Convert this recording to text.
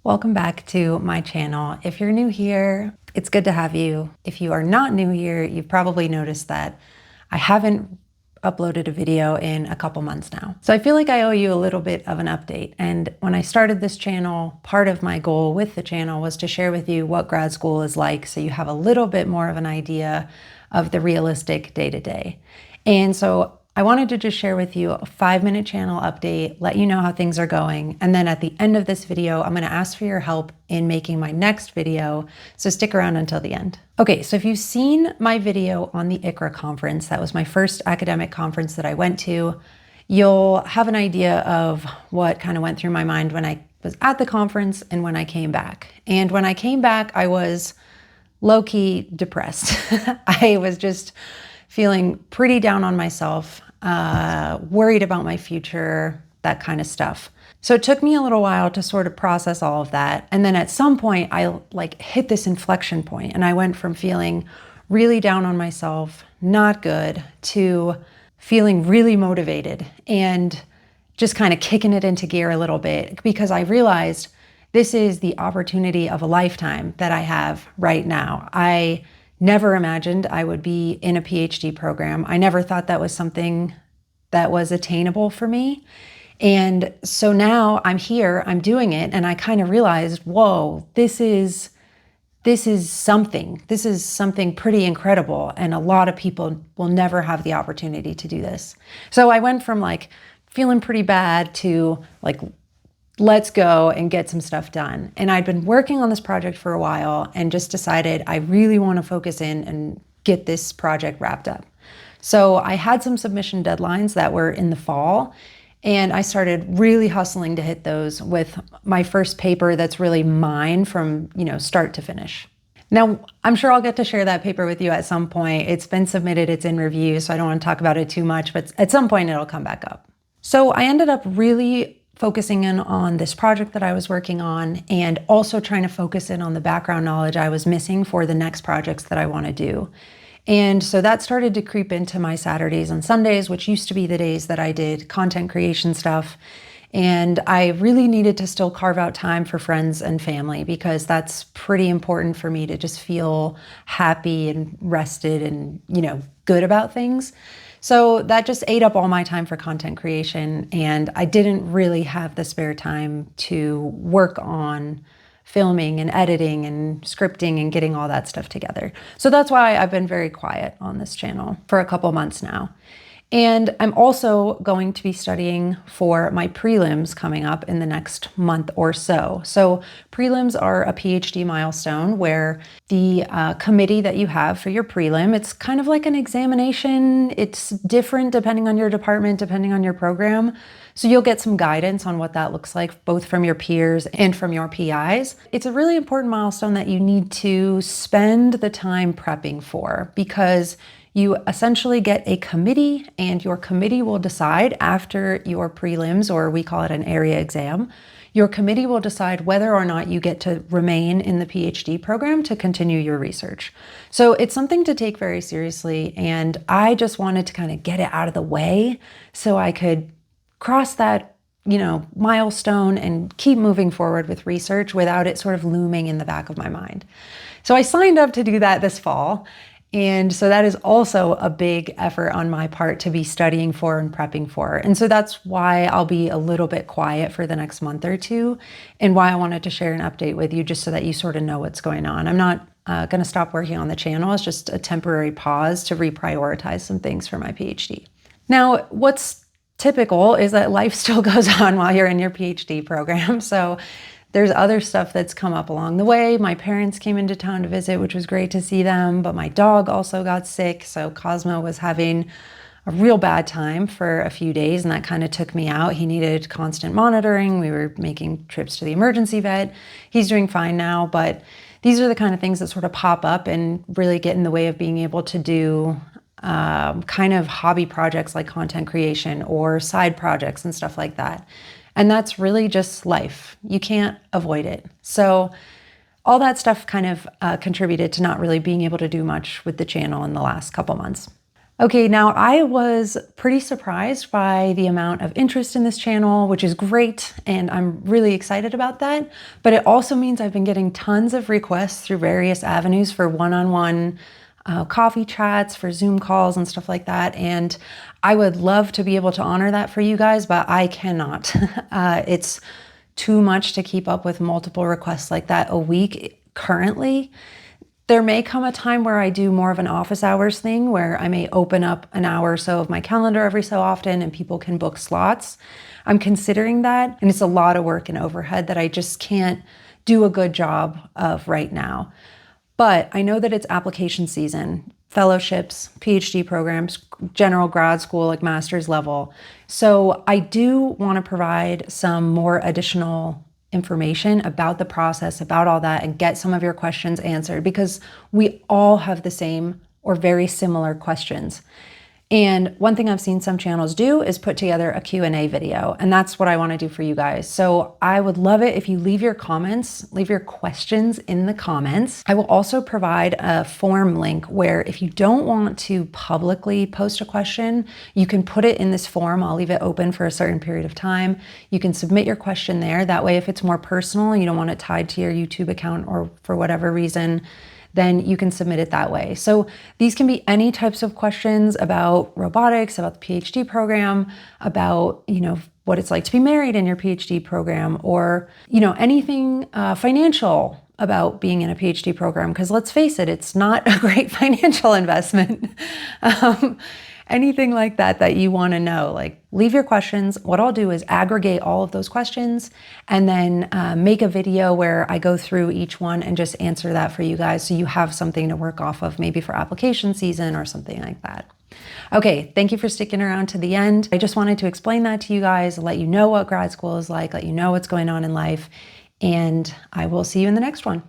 Welcome back to my channel. If you're new here, it's good to have you. If you are not new here, you've probably noticed that I haven't uploaded a video in a couple months now. So I feel like I owe you a little bit of an update. And when I started this channel, part of my goal with the channel was to share with you what grad school is like so you have a little bit more of an idea of the realistic day-to-day. And so I wanted to just share with you a 5-minute channel update, let you know how things are going. And then at the end of this video, I'm going to ask for your help in making my next video. So stick around until the end. Okay, so if you've seen my video on the ICRA conference, that was my first academic conference that I went to, you'll have an idea of what kind of went through my mind when I was at the conference and when I came back. And when I came back, I was low-key depressed. I was just feeling pretty down on myself, worried about my future, that kind of stuff. So it took me a little while to sort of process all of that. And then at some point I hit this inflection point and I went from feeling really down on myself, not good, to feeling really motivated and just kind of kicking it into gear a little bit because I realized this is the opportunity of a lifetime that I have right now. I never imagined I would be in a PhD program. I never thought that was something that was attainable for me. And so now I'm here, I'm doing it, and I kind of realized, whoa, this is something. This is something pretty incredible, and a lot of people will never have the opportunity to do this. So I went from feeling pretty bad to let's go and get some stuff done. And I'd been working on this project for a while and just decided I really want to focus in and get this project wrapped up. So I had some submission deadlines that were in the fall, and I started really hustling to hit those with my first paper that's really mine from, start to finish. Now, I'm sure I'll get to share that paper with you at some point. It's been submitted, it's in review, so I don't want to talk about it too much, but at some point it'll come back up. So I ended up really focusing in on this project that I was working on and also trying to focus in on the background knowledge I was missing for the next projects that I want to do. And so that started to creep into my Saturdays and Sundays, which used to be the days that I did content creation stuff. And I really needed to still carve out time for friends and family because that's pretty important for me to just feel happy and rested and, good about things. So that just ate up all my time for content creation, and I didn't really have the spare time to work on filming and editing and scripting and getting all that stuff together. So that's why I've been very quiet on this channel for a couple months now. And I'm also going to be studying for my prelims coming up in the next month or so. So prelims are a PhD milestone where the committee that you have for your prelim, it's kind of like an examination. It's different depending on your department, depending on your program. So you'll get some guidance on what that looks like, both from your peers and from your PIs. It's a really important milestone that you need to spend the time prepping for because you essentially get a committee, and your committee will decide after your prelims, or we call it an area exam, your committee will decide whether or not you get to remain in the PhD program to continue your research. So it's something to take very seriously, and I just wanted to kind of get it out of the way so I could cross that, milestone and keep moving forward with research without it sort of looming in the back of my mind. So I signed up to do that this fall. And so that is also a big effort on my part to be studying for and prepping for. And so that's why I'll be a little bit quiet for the next month or two, and why I wanted to share an update with you just so that you sort of know what's going on. I'm not going to stop working on the channel. It's just a temporary pause to reprioritize some things for my PhD. Now, what's typical is that life still goes on while you're in your PhD program. So there's other stuff that's come up along the way. My parents came into town to visit, which was great to see them, but my dog also got sick. So Cosmo was having a real bad time for a few days, and that kind of took me out. He needed constant monitoring. We were making trips to the emergency vet. He's doing fine now, but these are the kind of things that sort of pop up and really get in the way of being able to do kind of hobby projects like content creation or side projects and stuff like that. And that's really just life. You can't avoid it. So all that stuff kind of contributed to not really being able to do much with the channel in the last couple months. Okay, now I was pretty surprised by the amount of interest in this channel, which is great, and I'm really excited about that. But it also means I've been getting tons of requests through various avenues for one-on-one coffee chats, for Zoom calls and stuff like that. And I would love to be able to honor that for you guys, but I cannot. It's too much to keep up with multiple requests like that a week currently. There may come a time where I do more of an office hours thing where I may open up an hour or so of my calendar every so often and people can book slots. I'm considering that, and it's a lot of work and overhead that I just can't do a good job of right now. But I know that it's application season, fellowships, PhD programs, general grad school, like master's level. So I do want to provide some more additional information about the process, about all that, and get some of your questions answered, because we all have the same or very similar questions. And one thing I've seen some channels do is put together a Q&A video, and that's what I want to do for you guys. So I would love it if you leave your comments, leave your questions in the comments. I will also provide a form link where if you don't want to publicly post a question, you can put it in this form. I'll leave it open for a certain period of time. You can submit your question there. That way, if it's more personal, you don't want it tied to your YouTube account or for whatever reason, then you can submit it that way. So these can be any types of questions about robotics, about the PhD program, about, what it's like to be married in your PhD program, or, anything financial about being in a PhD program. Because let's face it, it's not a great financial investment. Anything like that you want to know, like leave your questions. What I'll do is aggregate all of those questions and then make a video where I go through each one and just answer that for you guys, so you have something to work off of, maybe for application season or something like that. Okay, thank you for sticking around to the end. I just wanted to explain that to you guys, let you know what grad school is like, let you know what's going on in life, and I will see you in the next one.